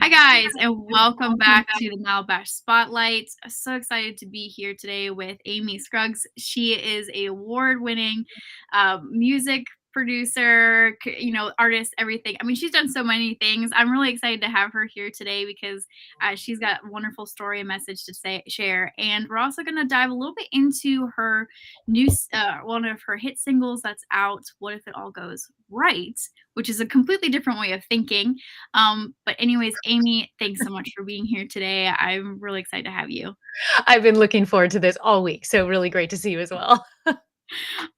Hi, guys, and welcome back to the Malibash Spotlight. So excited to be here today with Amy Scruggs. She is a award-winning music producer, artist, everything. I mean, she's done so many things. I'm really excited to have her here today because she's got a wonderful story and message to share. And we're also going to dive a little bit into her one of her hit singles that's out, "What If It All Goes Right," which is a completely different way of thinking. But anyways, Amy, thanks so much for being here today. I'm really excited to have you. I've been looking forward to this all week, so really great to see you as well.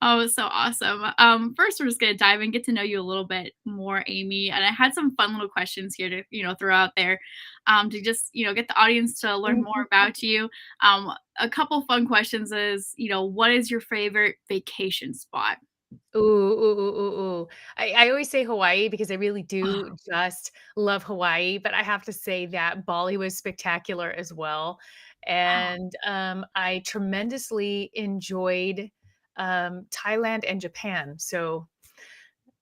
Oh, so awesome. First, we're just gonna dive and get to know you a little bit more, Amy. And I had some fun little questions here to, throw out there, to just, get the audience to learn more Mhm. about you. A couple fun questions is, what is your favorite vacation spot? Ooh, ooh, ooh, ooh, ooh. I always say Hawaii because I really Oh, do just love Hawaii, but I have to say that Bali was spectacular as well. wow. And I tremendously enjoyed Thailand and Japan. So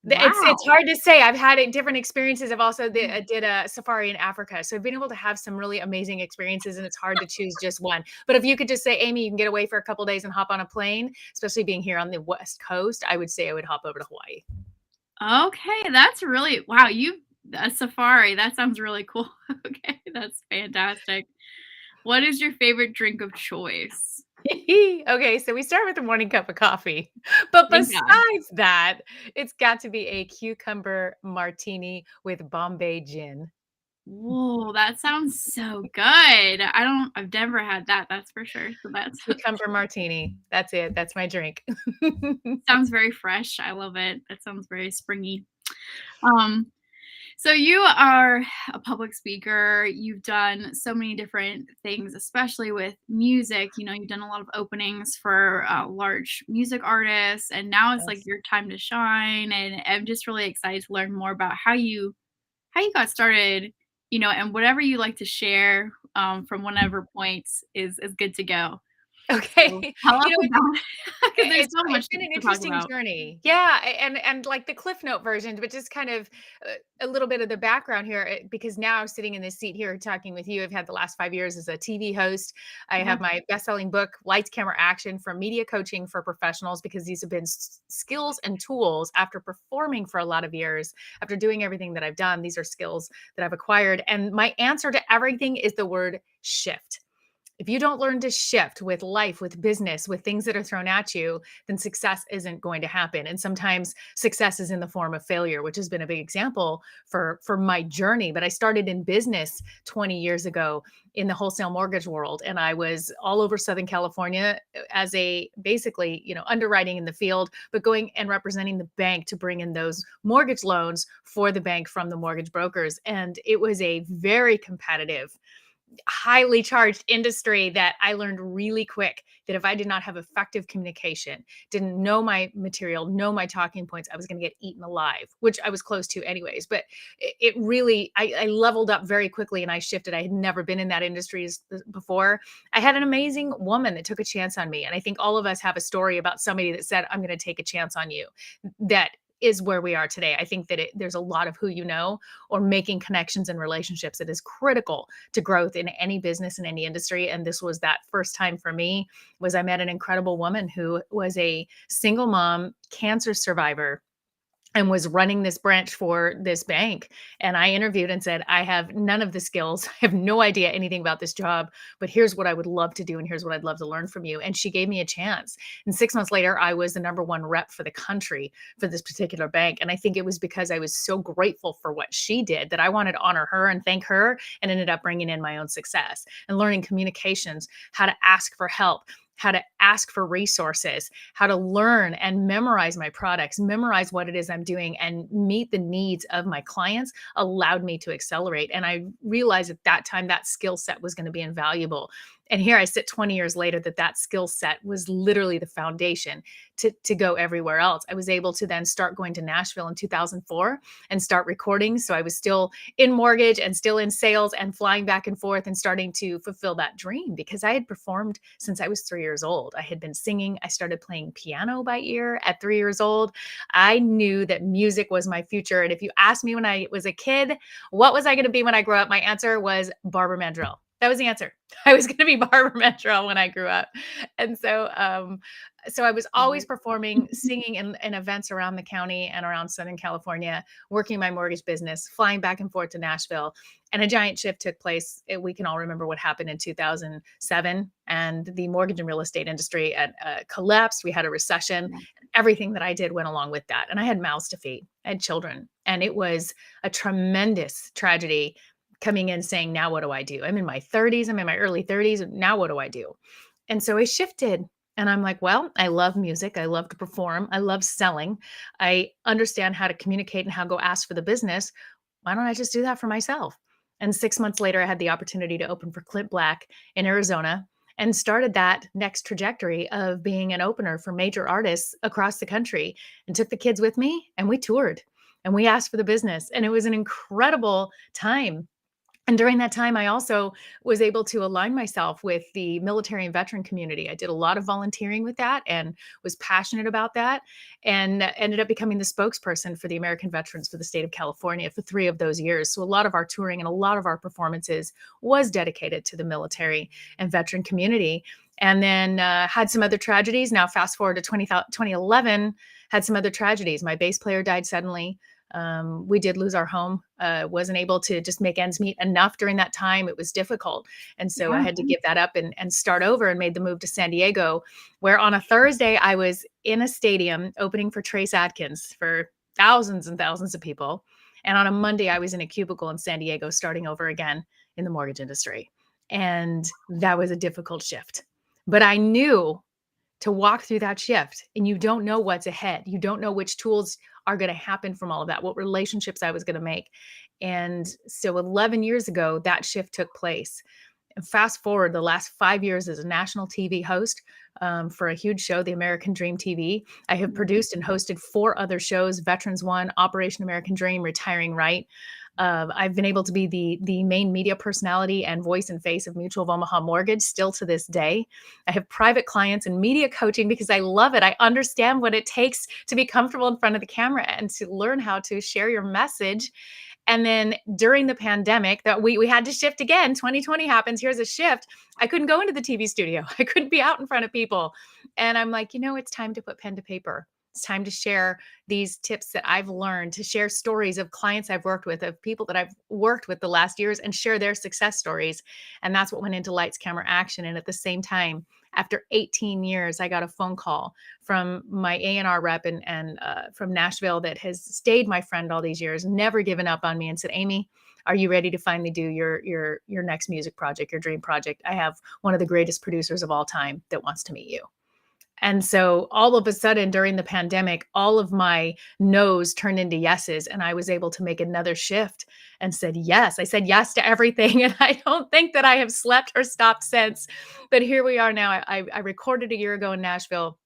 it's Wow. hard to say. I've had different experiences. I've also did a safari in Africa, so I've been able to have some really amazing experiences, and it's hard to choose just one. But if you could just say, Amy, you can get away for a couple days and hop on a plane, especially being here on the West Coast, I would say I would hop over to Hawaii. Okay, that's really wow. You a safari. That sounds really cool. Okay, that's fantastic. What is your favorite drink of choice? Okay, so we start with a morning cup of coffee, but Thank God. besides that, it's got to be a cucumber martini with Bombay gin. Whoa, that sounds so good. I've never had that, that's for sure. So that Cucumber martini. That's it. That's my drink. sounds very fresh. I love it. That sounds very springy. Um, so you are a public speaker. You've done so many different things, especially with music. You've done a lot of openings for large music artists, and now it's like Yes. your time to shine. And I'm just really excited to learn more about how you got started, and whatever you like to share, from whatever points is good to go. Okay. So tell You us know, about it because there's so it's much been an to talk interesting about. journey. Yeah, and like the Cliff Note version, but just kind of a little bit of the background here, because now sitting in this seat here talking with you, I've had the last 5 years as a TV host. I Yeah. have my best-selling book, Lights, Camera, Action, from media coaching for professionals, because these have been skills and tools after performing for a lot of years, after doing everything that I've done. These are skills that I've acquired, and my answer to everything is the word shift. If you don't learn to shift with life, with business, with things that are thrown at you, then success isn't going to happen. And sometimes success is in the form of failure, which has been a big example for my journey. But I started in business 20 years ago in the wholesale mortgage world, and I was all over Southern California as a basically, underwriting in the field, but going and representing the bank to bring in those mortgage loans for the bank from the mortgage brokers. And it was a very competitive, highly charged industry that I learned really quick that if I did not have effective communication, didn't know my material, know my talking points, I was going to get eaten alive, which I was close to anyways. But it really, I leveled up very quickly and I shifted. I had never been in that industry before. I had an amazing woman that took a chance on me. And I think all of us have a story about somebody that said, I'm going to take a chance on you. That is where we are today. I think that there's a lot of who you know, or making connections and relationships that is critical to growth in any business, in any industry. And this was that first time for me. Was I met an incredible woman who was a single mom, cancer survivor, and was running this branch for this bank. And I interviewed and said, I have none of the skills. I have no idea anything about this job, but here's what I would love to do. And here's what I'd love to learn from you. And she gave me a chance. And 6 months later, I was the number one rep for the country for this particular bank. And I think it was because I was so grateful for what she did that I wanted to honor her and thank her, and ended up bringing in my own success and learning communications, how to ask for help, how to ask for resources, how to learn and memorize my products, memorize what it is I'm doing, and meet the needs of my clients allowed me to accelerate. And I realized at that time that skill set was going to be invaluable. And here I sit 20 years later, that skill set was literally the foundation to go everywhere else. I was able to then start going to Nashville in 2004 and start recording. So I was still in mortgage and still in sales and flying back and forth and starting to fulfill that dream because I had performed since I was 3 years old. I had been singing. I started playing piano by ear at 3 years old. I knew that music was my future. And if you asked me when I was a kid, what was I going to be when I grew up? My answer was Barbara Mandrell. That was the answer. I was going to be Barbara Mandrell when I grew up. And so I was always performing, singing in events around the county and around Southern California, working my mortgage business, flying back and forth to Nashville. And a giant shift took place. We can all remember what happened in 2007, and the mortgage and real estate industry collapsed. We had a recession. Everything that I did went along with that. And I had mouths to feed. I had children. And it was a tremendous tragedy coming in saying, now what do I do? I'm in my 30s. I'm in my early 30s. Now what do I do? And so I shifted. And I'm like, well, I love music. I love to perform. I love selling. I understand how to communicate and how to go ask for the business. Why don't I just do that for myself? And 6 months later, I had the opportunity to open for Clint Black in Arizona and started that next trajectory of being an opener for major artists across the country and took the kids with me and we toured and we asked for the business. And it was an incredible time. And during that time, I also was able to align myself with the military and veteran community. I did a lot of volunteering with that and was passionate about that, and ended up becoming the spokesperson for the American veterans for the state of California for 3 of those years. So a lot of our touring and a lot of our performances was dedicated to the military and veteran community. And then had some other tragedies. Now, fast forward to 2011, had some other tragedies. My bass player died suddenly. We did lose our home, wasn't able to just make ends meet enough during that time. It was difficult. And so I Yeah. had to give that up and start over and made the move to San Diego, where on a Thursday, I was in a stadium opening for Trace Adkins for thousands and thousands of people. And on a Monday, I was in a cubicle in San Diego starting over again in the mortgage industry. And that was a difficult shift. But I knew to walk through that shift and you don't know what's ahead. You don't know which tools are going to happen from all of that, what relationships I was going to make. And so 11 years ago, that shift took place. And fast forward the last 5 years as a national TV host for a huge show, The American Dream TV. I have produced and hosted 4 other shows: Veterans One, Operation American Dream, Retiring Right. I've been able to be the main media personality and voice and face of Mutual of Omaha Mortgage still to this day. I have private clients and media coaching because I love it. I understand what it takes to be comfortable in front of the camera and to learn how to share your message. And then during the pandemic, that we had to shift again. 2020 happens. Here's a shift. I couldn't go into the TV studio. I couldn't be out in front of people. And I'm like, it's time to put pen to paper. It's time to share these tips that I've learned, to share stories of clients I've worked with, of people that I've worked with the last years, and share their success stories. And that's what went into Lights, Camera, Action. And at the same time, after 18 years, I got a phone call from my A&R rep and from Nashville that has stayed my friend all these years, never given up on me, and said, Amy, are you ready to finally do your next music project, your dream project? I have one of the greatest producers of all time that wants to meet you. And so all of a sudden during the pandemic, all of my no's turned into yeses. And I was able to make another shift and said yes. I said yes to everything. And I don't think that I have slept or stopped since. But here we are now. I recorded a year ago in Nashville.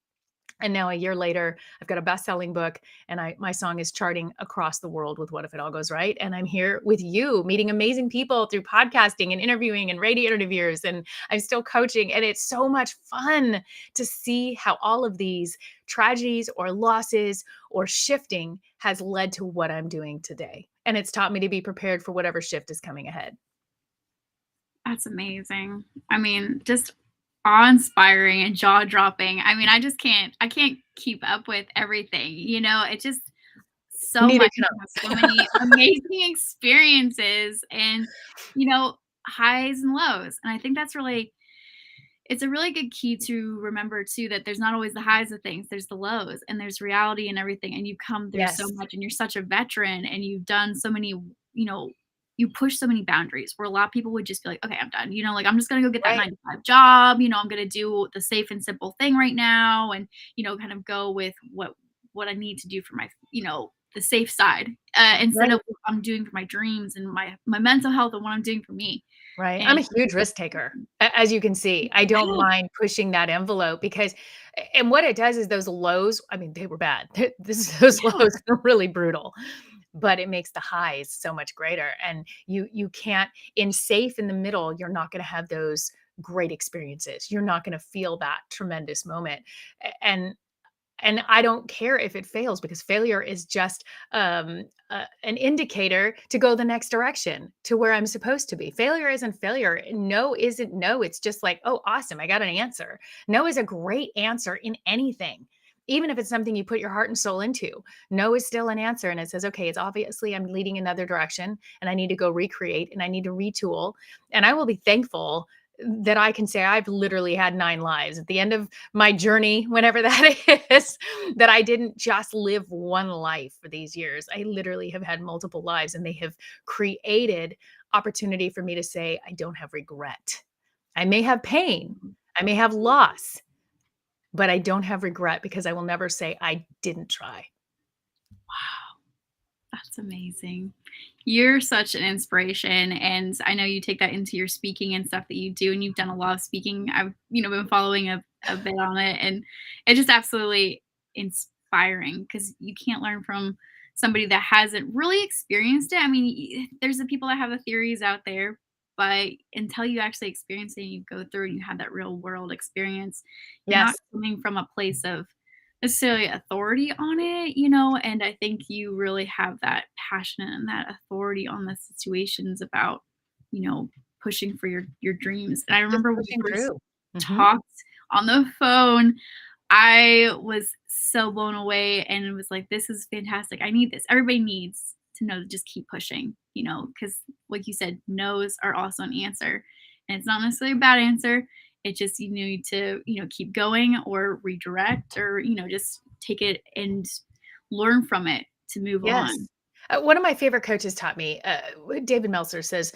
And now a year later, I've got a best-selling book, and my song is charting across the world with What If It All Goes Right? And I'm here with you, meeting amazing people through podcasting and interviewing and radio interviews, and I'm still coaching. And it's so much fun to see how all of these tragedies or losses or shifting has led to what I'm doing today. And it's taught me to be prepared for whatever shift is coming ahead. That's amazing. I mean, just awe-inspiring and jaw-dropping. I mean, I can't keep up with everything, It's just so Neither much. can You have so many amazing experiences and, highs and lows. And I think it's a really good key to remember too, that there's not always the highs of things, there's the lows and there's reality and everything. And you've come through so Yes, much and you're such a veteran and you've done so many, you know, you push so many boundaries where a lot of people would just be like, okay, I'm done. Like I'm just gonna go get that right. 9 to 5 job, I'm gonna do the safe and simple thing right now and, kind of go with what I need to do for my, the safe side, instead Right. of what I'm doing for my dreams and my mental health and what I'm doing for me. Right. I'm And a huge risk taker. As you can see, I don't yeah, mind pushing that envelope because and what it does is those lows, I mean, they were bad. Those yeah. lows are really brutal, but it makes the highs so much greater. And you can't in safe in the middle, you're not going to have those great experiences. You're not going to feel that tremendous moment. And I don't care if it fails because failure is just an indicator to go the next direction to where I'm supposed to be. Failure isn't failure. No isn't no. It's just like, oh, awesome. I got an answer. No is a great answer in anything, even if it's something you put your heart and soul into. No is still an answer. And it says, okay, it's obviously I'm leading another direction and I need to go recreate and I need to retool. And I will be thankful that I can say I've literally had 9 lives at the end of my journey, whenever that is, that I didn't just live one life for these years. I literally have had multiple lives, and they have created opportunity for me to say, I don't have regret. I may have pain, I may have loss, but I don't have regret because I will never say I didn't try. Wow, that's amazing. You're such an inspiration, and I know you take that into your speaking and stuff that you do, and you've done a lot of speaking. I've, been following a bit on it, and it's just absolutely inspiring because you can't learn from somebody that hasn't really experienced it. I mean, there's the people that have the theories out there, but until you actually experience it and you go through and you have that real world experience, you're not Yes. coming from a place of necessarily authority on it, and I think you really have that passion and that authority on the situations about, pushing for your dreams. And I Just remember when we pushing first through. Hmm. talked on the phone, I was so blown away and it was like, this is fantastic. I need this. Everybody needs to know to just keep pushing, because like you said, no's are also an answer. And it's not necessarily a bad answer. It just you need to, keep going or redirect or, just take it and learn from it to move Yes. on. One of my favorite coaches taught me, David Meltzer says,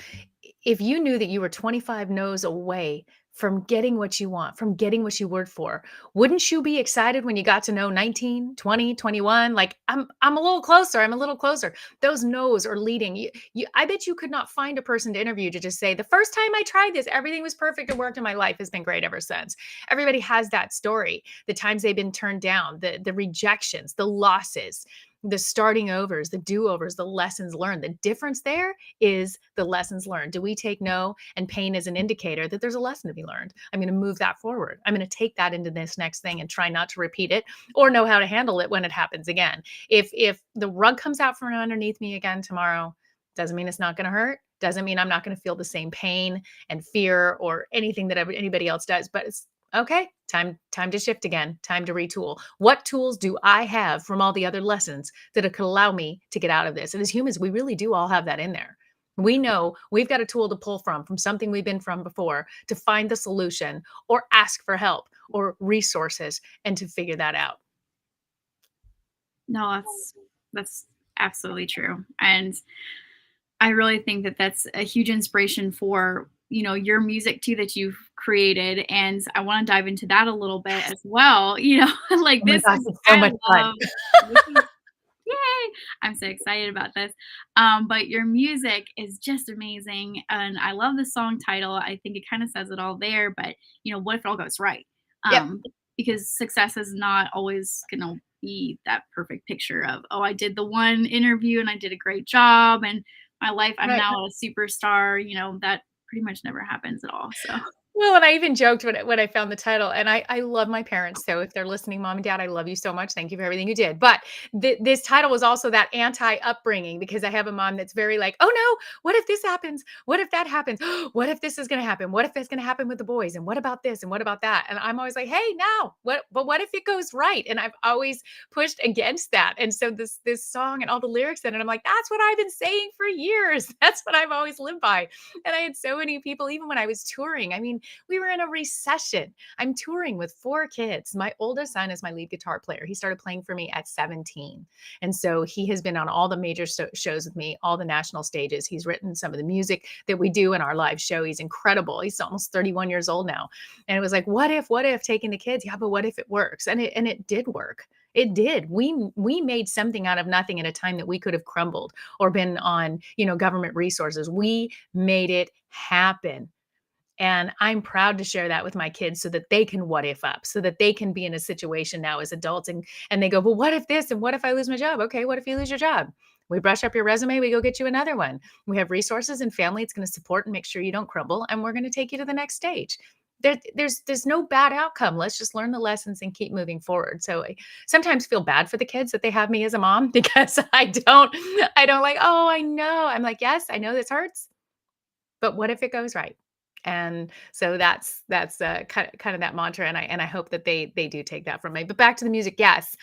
if you knew that you were 25 no's away from getting what you want, from getting what you worked for, wouldn't you be excited when you got to know 19, 20, 21? Like, I'm a little closer. I'm a little closer. Those no's are leading. I bet you could not find a person to interview to just say, the first time I tried this, everything was perfect and worked, and my life has been great ever since. Everybody has that story. The times they've been turned down, the rejections, the losses, the starting overs, the do-overs, the lessons learned. The difference there is the lessons learned. Do we take no and pain as an indicator that there's a lesson to be learned? I'm going to move that forward. I'm going to take that into this next thing and try not to repeat it or know how to handle it when it happens again. If the rug comes out from underneath me again tomorrow, doesn't mean it's not going to hurt. Doesn't mean I'm not going to feel the same pain and fear or anything that anybody else does, but it's okay, time to shift again, time to retool. What tools do I have from all the other lessons that it could allow me to get out of this? And as humans, we really do all have that in there. We know we've got a tool to pull from something we've been from before to find the solution or ask for help or resources and to figure that out. No, that's absolutely true. And I really think that that's a huge inspiration for, your music too that you've created, and I wanna dive into that a little bit as well, like Oh my this gosh, is it's so I much fun. love this is yay! I'm so excited about this. But your music is just amazing, and I love the song title. I think it kinda says it all there, but, what if it all goes right? Yep. Because success is not always gonna be that perfect picture of, "Oh, I did the one interview and I did a great job, and my life I'm Right. now a superstar," that pretty much never happens at all, so Well, and I even joked when I found the title, and I love my parents, so if they're listening, mom and dad, I love you so much. Thank you for everything you did. But this title was also that anti-upbringing because I have a mom that's very like, oh no, what if this happens? What if that happens? What if this is going to happen? What if it's going to happen with the boys? And what about this? And what about that? And I'm always like, hey, now what? But what if it goes right? And I've always pushed against that. And so this song and all the lyrics in it, I'm like, that's what I've been saying for years. That's what I've always lived by. And I had so many people, even when I was touring. I mean, we were in a recession. I'm touring with 4 kids. My oldest son is my lead guitar player. He started playing for me at 17. And so he has been on all the major shows with me, all the national stages. He's written some of the music that we do in our live show. He's incredible. He's almost 31 years old now. And it was like, what if taking the kids? Yeah, but what if it works? And it did work. It did. We made something out of nothing at a time that we could have crumbled or been on, government resources. We made it happen. And I'm proud to share that with my kids so that they can what if up, so that they can be in a situation now as adults and they go, "Well, what if this and what if I lose my job?" Okay, what if you lose your job? We brush up your resume, we go get you another one. We have resources and family it's going to support and make sure you don't crumble, and we're going to take you to the next stage. There's no bad outcome. Let's just learn the lessons and keep moving forward. So I sometimes feel bad for the kids that they have me as a mom because I don't like, oh, I know. I'm like, yes, I know this hurts, but what if it goes right? And so that's kind of that mantra, and I hope that they do take that from me. But back to the music, yes.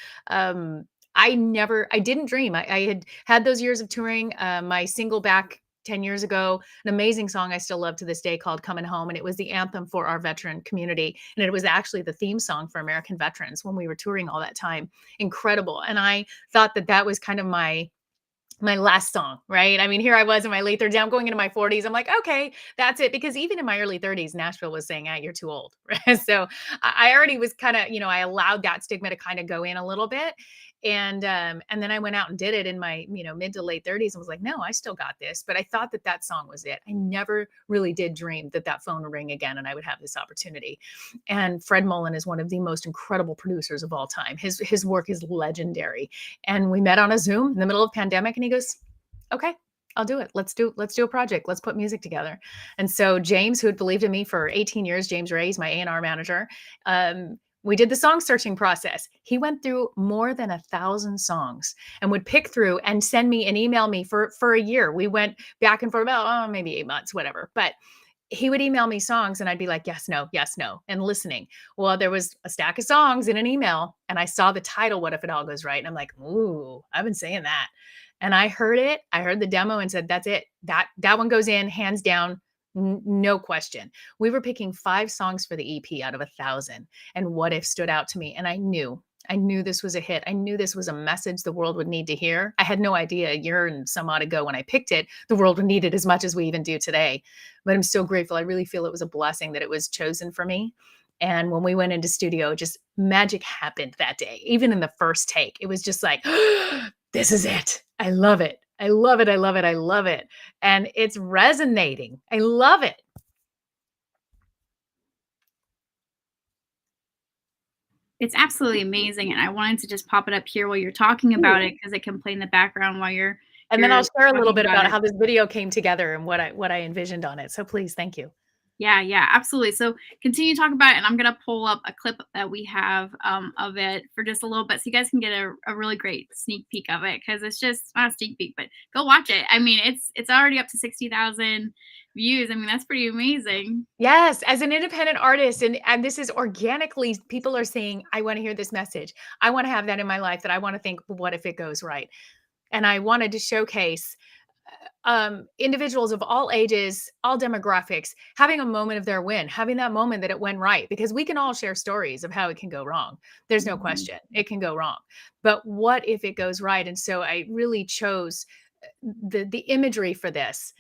I didn't dream. I had those years of touring. My single back 10 years ago, an amazing song I still love to this day called Coming Home. And it was the anthem for our veteran community. And it was actually the theme song for American veterans when we were touring all that time. Incredible. And I thought that that was kind of my last song, right? I mean, here I was in my late 30s. I'm going into my 40s. I'm like, okay, that's it. Because even in my early 30s, Nashville was saying, you're too old. Right? So I already was kind of, I allowed that stigma to kind of go in a little bit. And then I went out and did it in my, mid to late 30s and was like, no, I still got this. But I thought that that song was it. I never really did dream that that phone would ring again and I would have this opportunity. And Fred Mullen is one of the most incredible producers of all time. His work is legendary. And we met on a Zoom in the middle of pandemic, and he goes, "Okay, I'll do it. Let's do a project. Let's put music together." And so James, who had believed in me for 18 years, James Ray's my A&R manager. We did the song searching process. He went through more than 1,000 songs and would pick through and send me and email me for a year. We went back and forth about maybe 8 months, whatever. But he would email me songs and I'd be like, yes, no, and listening. Well, there was a stack of songs in an email and I saw the title, What If It All Goes Right? And I'm like, ooh, I've been saying that. And I heard it. I heard the demo and said, that's it. That one goes in hands down. No question. We were picking 5 songs for the EP out of 1,000. And What If stood out to me. And I knew this was a hit. I knew this was a message the world would need to hear. I had no idea a year and some odd ago when I picked it, the world would need it as much as we even do today. But I'm so grateful. I really feel it was a blessing that it was chosen for me. And when we went into studio, just magic happened that day. Even in the first take, it was just like, this is it. I love it. I love it. I love it. I love it. And it's resonating. I love it. It's absolutely amazing, and I wanted to just pop it up here while you're talking about it because it can play in the background while you're And then you're I'll share a little talking bit about about it. how this video came together and what I envisioned on it. So please, thank you. Yeah, yeah, absolutely. So continue to talk about it, and I'm gonna pull up a clip that we have of it for just a little bit, so you guys can get a really great sneak peek of it because it's just not a sneak peek, but go watch it. I mean, it's already up to 60,000 views. I mean, that's pretty amazing. Yes, as an independent artist, and this is organically, people are saying, I want to hear this message. I want to have that in my life that I want to think, what if it goes right? And I wanted to showcase individuals of all ages, all demographics, having a moment of their win, having that moment that it went right, because we can all share stories of how it can go wrong. There's no Mhm. question it can go wrong. But what if it goes right? And so I really chose the imagery for this,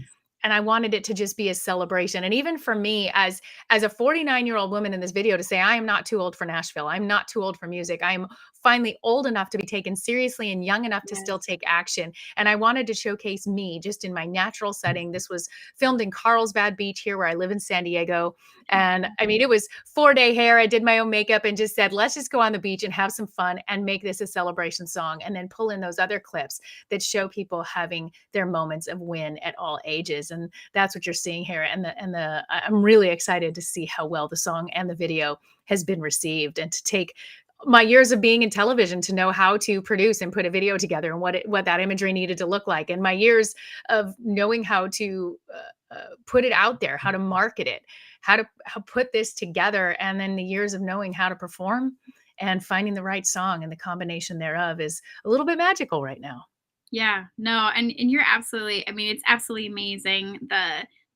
and I wanted it to just be a celebration. And even for me as a 49-year-old woman in this video, to say I am not too old for Nashville, I'm not too old for music, I'm finally old enough to be taken seriously and young enough to still Yes. take action. And I wanted to showcase me just in my natural setting. This was filmed in Carlsbad Beach here where I live in San Diego. And I mean, it was 4-day hair. I did my own makeup and just said, let's just go on the beach and have some fun and make this a celebration song, and then pull in those other clips that show people having their moments of win at all ages. And that's what you're seeing here. I'm really excited to see how well the song and the video has been received, and to take my years of being in television to know how to produce and put a video together and what that imagery needed to look like, and my years of knowing how to put it out there, how to market it, how put this together, and then the years of knowing how to perform and finding the right song and the combination thereof is a little bit magical right now. Yeah, no, and you're absolutely, I mean, it's absolutely amazing.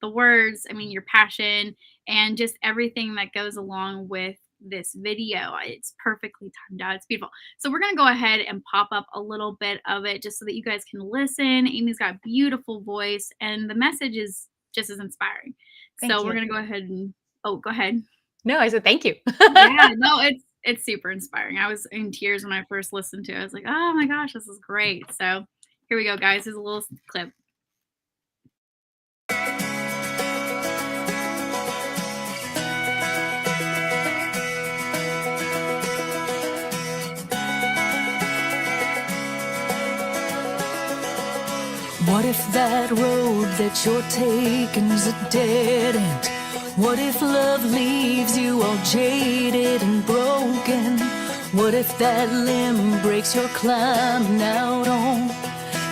The words, I mean, your passion and just everything that goes along with this video. It's perfectly timed out. It's beautiful. So we're gonna go ahead and pop up a little bit of it just so that you guys can listen. Amy's got a beautiful voice and the message is just as inspiring. Thank So we're you. gonna go ahead and oh, go ahead. No, I said thank you. Yeah, no, it's it's super inspiring. I was in tears when I first listened to it. I was like, "Oh my gosh, this is great." So, here we go, guys. Here's a little clip. What if that road that you're taking's a dead end? What if love leaves you all jaded and broken? What if that limb breaks you're climbing out on?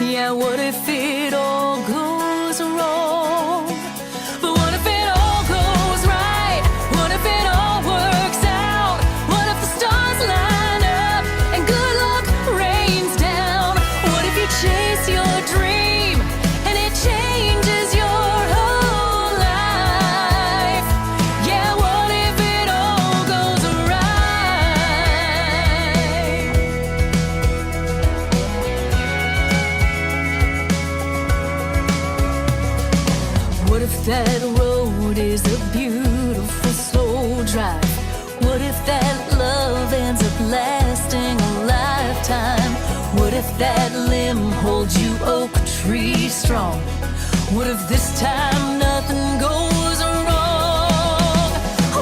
Yeah, what if it all goes wrong? But what if it all goes right? What if it all works out? What if the stars line up and good luck rains down? What if you chase your dream and it changes your whole life? Yeah, what if it all goes right? What if that road is a beautiful slow drive? What if that love ends up lasting a lifetime? What if that limb holds you oak tree strong? What if this time nothing goes wrong?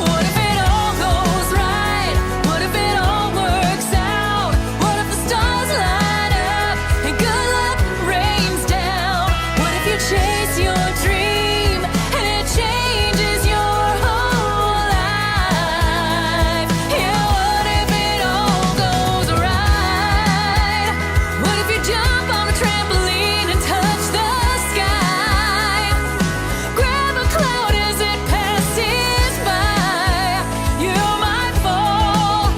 What if it all goes right? What if it all works out? What if the stars line up and good luck rains down? What if you chase your dream and it changes your whole life? Yeah, what if it all goes right? What if you jump on a trampoline and touch the sky? Grab a cloud as it passes by. You might fall,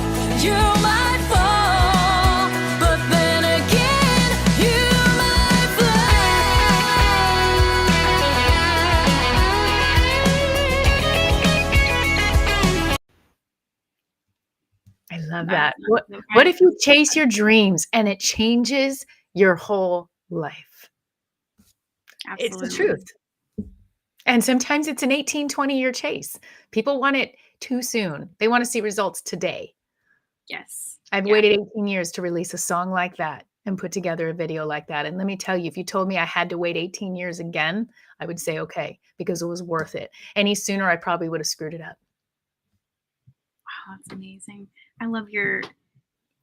but then again, you might fly. I love That's that. What right. if you chase your dreams and it changes your whole life? It's the Absolutely. truth. And sometimes it's an 18, 20-year chase. People want it too soon. They want to see results today. Yes. I've Yeah. waited 18 years to release a song like that and put together a video like that. And let me tell you, if you told me I had to wait 18 years again, I would say okay, because it was worth it. Any sooner, I probably would have screwed it up. Wow, that's amazing. I love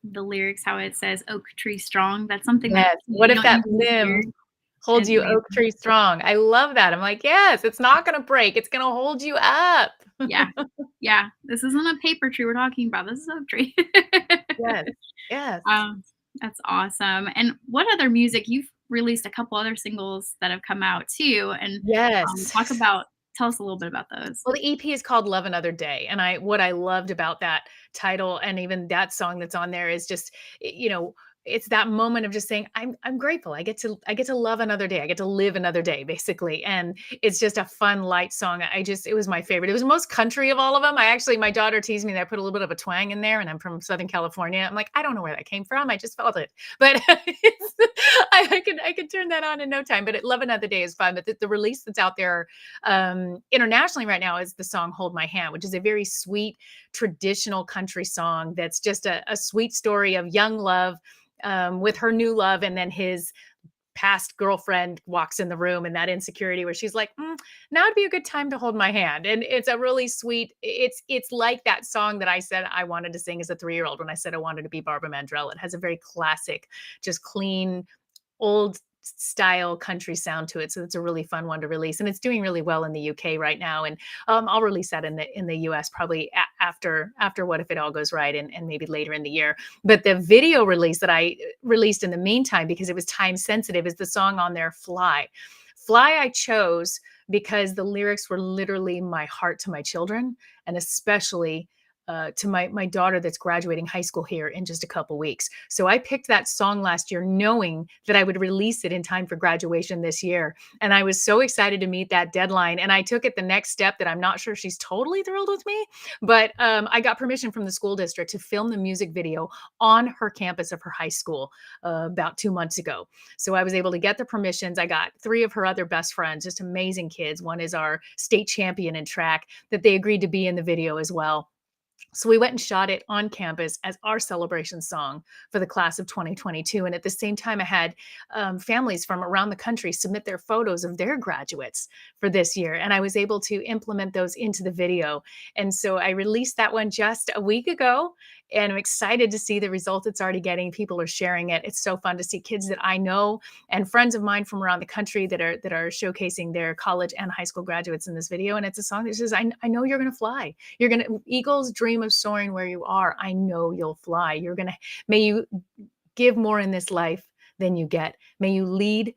the lyrics, how it says "oak tree strong." That's something that Yes. What you if don't that usually hear. limb holds It's you oak amazing. tree strong? I love that. I'm like, yes, it's not going to break. It's going to hold you up. Yeah. Yeah. This isn't a paper tree we're talking about. This is oak tree. Yes. Yes. Um, that's awesome. And what other music you've released a couple other singles that have come out too, and, Yes. talk about tell us a little bit about those. Well, the EP is called Love Another Day, and what I loved about that title and even that song that's on there is just, it's that moment of just saying, I'm grateful. I get to love another day. I get to live another day, basically. And it's just a fun, light song. It was my favorite. It was most country of all of them. My daughter teased me that I put a little bit of a twang in there, and I'm from Southern California. I'm like, I don't know where that came from. I just felt it. But I could turn that on in no time. But Love Another Day is fun. But the release that's out there internationally right now is the song Hold My Hand, which is a very sweet, traditional country song that's just a sweet story of young love with her new love, and then his past girlfriend walks in the room, and that insecurity where she's like, now would be a good time to hold my hand. And it's a really sweet, it's like that song that I said I wanted to sing as a 3-year-old when I said I wanted to be Barbara Mandrell. It has a very classic, just clean, old style country sound to it. So it's a really fun one to release, and it's doing really well in the UK right now. And I'll release that in the US probably after What If It All Goes Right, and maybe later in the year. But the video release that I released in the meantime, because it was time sensitive, is the song on there, Fly. Fly I chose because the lyrics were literally my heart to my children, and especially to my daughter that's graduating high school here in just a couple weeks. So I picked that song last year knowing that I would release it in time for graduation this year. And I was so excited to meet that deadline. And I took it the next step that I'm not sure she's totally thrilled with me, but I got permission from the school district to film the music video on her campus of her high school about 2 months ago. So I was able to get the permissions. I got 3 of her other best friends, just amazing kids. One is our state champion in track, that they agreed to be in the video as well. So we went and shot it on campus as our celebration song for the class of 2022. And at the same time, I had families from around the country submit their photos of their graduates for this year. And I was able to implement those into the video. And so I released that one just a week ago. And I'm excited to see the results it's already getting. People are sharing it. It's so fun to see kids that I know and friends of mine from around the country that are showcasing their college and high school graduates in this video. And it's a song that says, I know you're going to fly. You're going to, eagles dream of soaring where you are. I know you'll fly. You're going to, may you give more in this life than you get. May you lead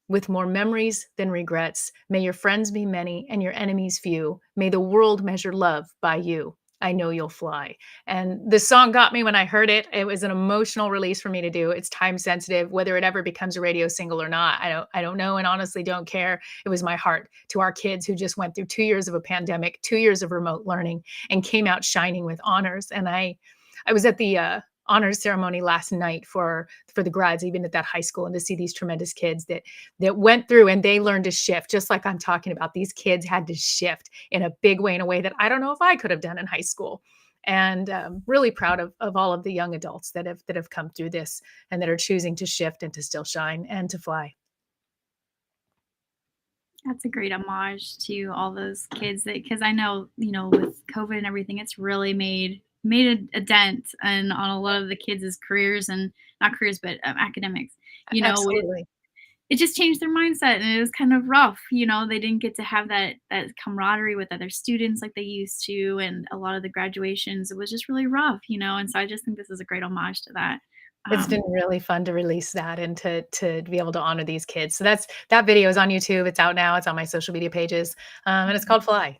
with more memories than regrets. May your friends be many and your enemies few. May the world measure love by you. I know you'll fly. And the song got me when I heard it. It was an emotional release for me to do. It's time sensitive. Whether it ever becomes a radio single or not, I don't know, and honestly don't care. It was my heart to our kids who just went through 2 years of a pandemic, 2 years of remote learning, and came out shining with honors. And I was at the honors ceremony last night for the grads, even at that high school, and to see these tremendous kids that went through and they learned to shift, just like I'm talking about. These kids had to shift in a big way, in a way that I don't know if I could have done in high school. And really proud of all of the young adults that have come through this and that are choosing to shift and to still shine and to fly. That's a great homage to all those kids that, because I know, with COVID and everything, it's really made a dent and on a lot of the kids' careers, and not careers, but academics. It, Absolutely. it just changed their mindset, and it was kind of rough. They didn't get to have that camaraderie with other students like they used to, and a lot of the graduations, it was just really rough. And so I just think this is a great homage to that. It's Um, been really fun to release that and to be able to honor these kids. So that video is on YouTube. It's out now. It's on my social media pages, and it's called Fly.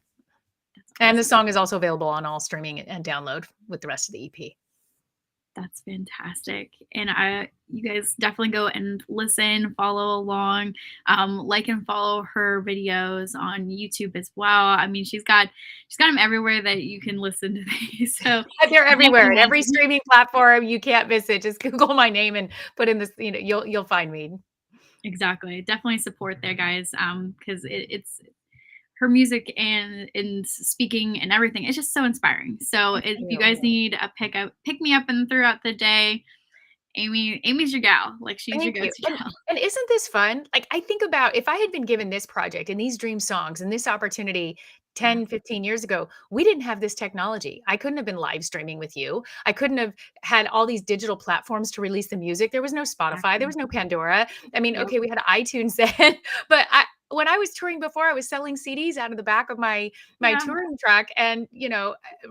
that's And the awesome. song is also available on all streaming and download with the rest of the EP. That's fantastic. And you guys definitely go and listen, follow along, like and follow her videos on YouTube as well. I mean, she's got them everywhere that you can listen to these. So They're everywhere. definitely At watch every 'em. streaming platform, you can't miss it. Just Google my name and put in this, you'll find me. Exactly. Definitely support there, guys. Because it's her music and speaking and everything. It's just so inspiring. So Thank if you you. guys need a pick me up and throughout the day, Amy's your gal. Like she's your Thank you. go-to gal. And isn't this fun? Like, I think about if I had been given this project and these dream songs and this opportunity Yeah, 10, 15 years ago, we didn't have this technology. I couldn't have been live streaming with you. I couldn't have had all these digital platforms to release the music. There was no Spotify, there exactly. was no Pandora. I mean, Yep. okay, we had iTunes then, but when I was touring before, I was selling CDs out of the back of my Yeah. touring truck and,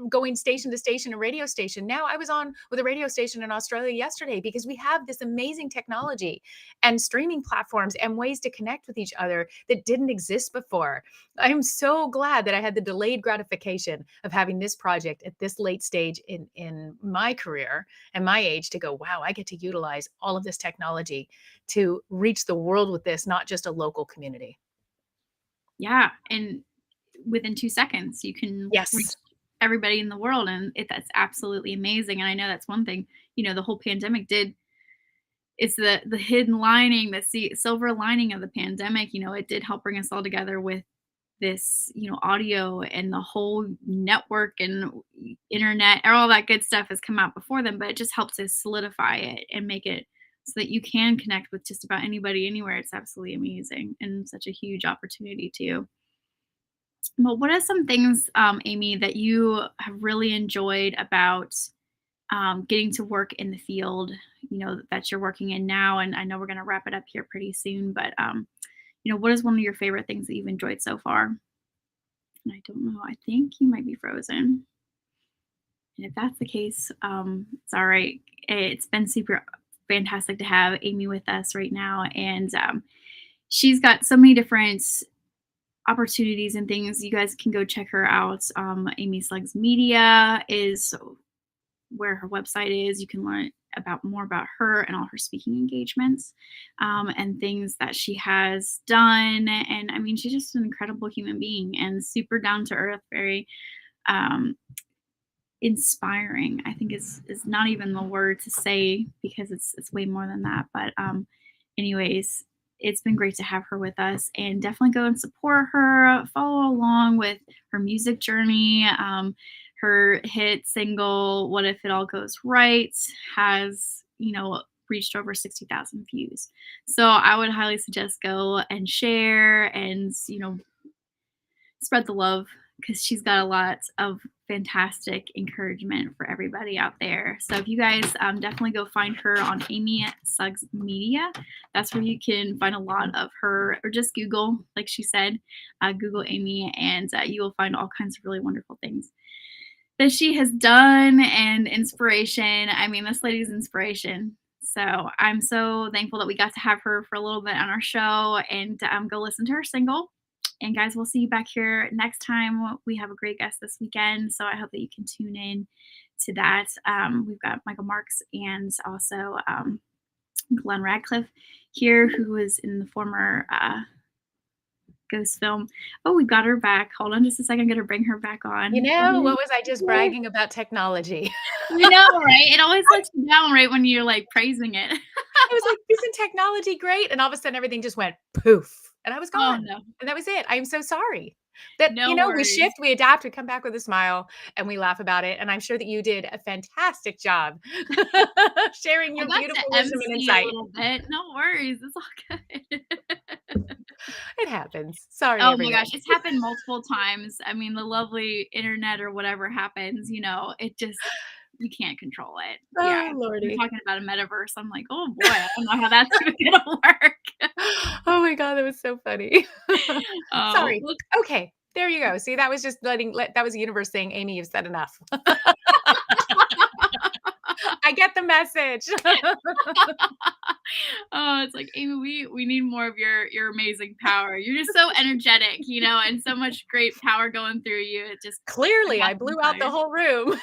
going station to station, a radio station. Now I was on with a radio station in Australia yesterday because we have this amazing technology and streaming platforms and ways to connect with each other that didn't exist before. I'm so glad that I had the delayed gratification of having this project at this late stage in my career and my age to go, wow, I get to utilize all of this technology to reach the world with this, not just a local community. Yeah, and within 2 seconds, you can reach Yes. everybody in the world, and that's absolutely amazing, and I know that's one thing, the whole pandemic did. It's the hidden lining, silver lining of the pandemic. It did help bring us all together with this, audio, and the whole network and internet, and all that good stuff has come out before them, but it just helps to solidify it and make it so that you can connect with just about anybody anywhere. It's absolutely amazing and such a huge opportunity too. Well, what are some things, Amy, that you have really enjoyed about getting to work in the field, that you're working in now? And I know we're going to wrap it up here pretty soon, but, what is one of your favorite things that you've enjoyed so far? And I don't know. I think you might be frozen. And if that's the case, it's all right. It's been super fantastic to have Amy with us right now. And she's got so many different opportunities and things. You guys can go check her out. Amy Slugs Media is where her website is. You can learn about more about her and all her speaking engagements, and things that she has done. And I mean, she's just an incredible human being and super down to earth, very um, inspiring. I think is not even the word to say because it's way more than that. But anyways, it's been great to have her with us, and definitely go and support her, follow along with her music journey. Her hit single, What If It All Goes Right, has, reached over 60,000 views. So I would highly suggest go and share and, spread the love because she's got a lot of fantastic encouragement for everybody out there. So if you guys definitely go find her on Amy Suggs Media, that's where you can find a lot of her, or just Google, like she said, Google Amy, and you will find all kinds of really wonderful things that she has done and inspiration. I mean, this lady's inspiration. So I'm so thankful that we got to have her for a little bit on our show, and go listen to her single. And guys, we'll see you back here next time. We have a great guest this weekend, so I hope that you can tune in to that. We've got Michael Marks and also Glenn Radcliffe here, who was in the former Ghost film. Oh, we got her back. Hold on just a second. I'm going to bring her back on. What was I just bragging about technology? You know, right? It always lets you down right when you're like praising it. I was like, isn't technology great? And all of a sudden everything just went poof and I was Oh, gone. no. And that was it. I'm so sorry. That, No we worries. shift, we adapt, we come back with a smile and we laugh about it. And I'm sure that you did a fantastic job sharing your I got beautiful to wisdom and MC a insight. little bit. No worries. It's all good. It happens. Sorry, Oh my everyone. gosh, it's happened multiple times. I mean, the lovely internet or whatever happens, it just you can't control it. Yeah. Oh, You're Lordy. talking about a metaverse. I'm like, oh boy, I don't know how that's gonna work. Oh my God, that was so funny. Oh, Sorry. look. Okay. There you go. See, that was just that was the universe saying, Amy, you've said enough. I get the message. Oh, it's like, Amy, we need more of your amazing power. You're just so energetic, and so much great power going through you. It just Clearly, I got blew out the inspired. whole room.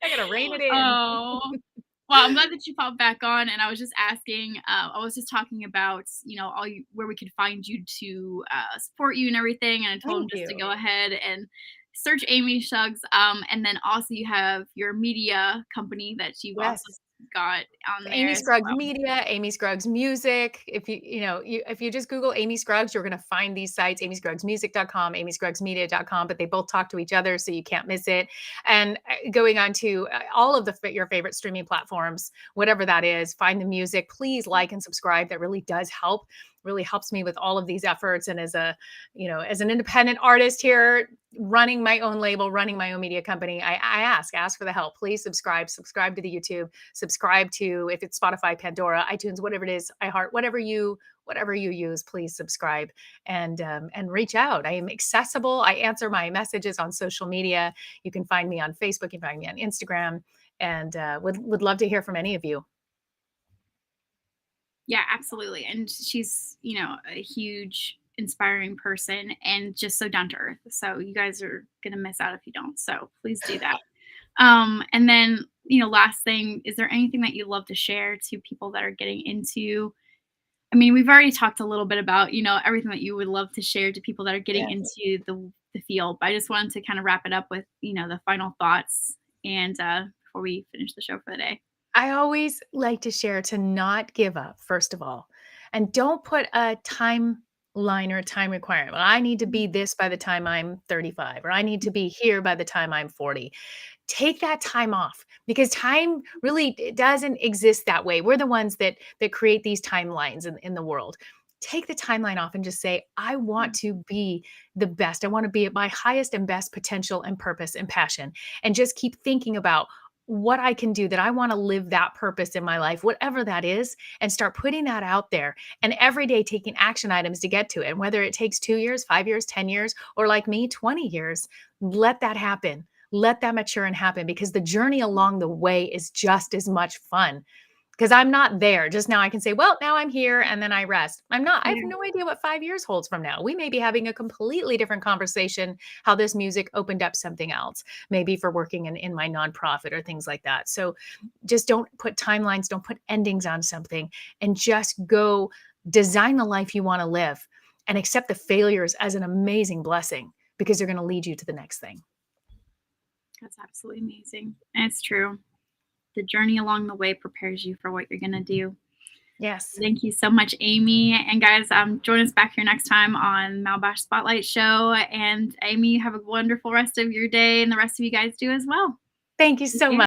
I gotta rein it in. Oh. Well, I'm glad that you popped back on, and I was just asking, I was just talking about, where we could find you to support you and everything, and I told him Thank just to you. go ahead and search Amy Suggs, and then also you have your media company that you've also Yes. got on there Amy as Scruggs well. Media, Amy Scruggs Music. If if you just Google Amy Scruggs, you're going to find these sites, amyscruggsmusic.com, amyscruggsmedia.com, but they both talk to each other so you can't miss it. And going on to all of your favorite streaming platforms, whatever that is, find the music. Please like and subscribe. That really does help. Really helps me with all of these efforts. And as as an independent artist here, running my own label, running my own media company, I ask for the help. Please subscribe to the YouTube, subscribe to, if it's Spotify, Pandora, iTunes, whatever it is, iHeart, whatever you use, please subscribe and reach out. I am accessible. I answer my messages on social media. You can find me on Facebook, you can find me on Instagram, and would love to hear from any of you. Yeah, absolutely. And she's, a huge inspiring person and just so down to earth. So you guys are going to miss out if you don't. So please do that. And then, last thing, is there anything that you love to share to people that are getting into? I mean, we've already talked a little bit about, everything that you would love to share to people that are getting Yes. into the field. But I just wanted to kind of wrap it up with, the final thoughts and before we finish the show for the day. I always like to share to not give up, first of all, and don't put a timeline or a time requirement. Well, I need to be this by the time I'm 35, or I need to be here by the time I'm 40. Take that time off because time really doesn't exist that way. We're the ones that create these timelines in the world. Take the timeline off and just say, I want to be the best. I want to be at my highest and best potential and purpose and passion. And just keep thinking about what I can do, that I want to live that purpose in my life, whatever that is, and start putting that out there and every day taking action items to get to it. And whether it takes 2 years, 5 years, 10 years, or like me, 20 years, let that happen. Let that mature and happen because the journey along the way is just as much fun. Because I'm not there. Just now I can say, well, now I'm here and then I rest. I'm not. I have Yeah. no idea what 5 years holds from now. We may be having a completely different conversation, how this music opened up something else, maybe for working in my nonprofit or things like that. So just don't put timelines, don't put endings on something, and just go design the life you want to live and accept the failures as an amazing blessing because they're going to lead you to the next thing. That's absolutely amazing. And it's true. The journey along the way prepares you for what you're going to do. Yes. Thank you so much, Amy. And guys, join us back here next time on Malibash Spotlight Show. And Amy, have a wonderful rest of your day, and the rest of you guys do as well. Thank you so much.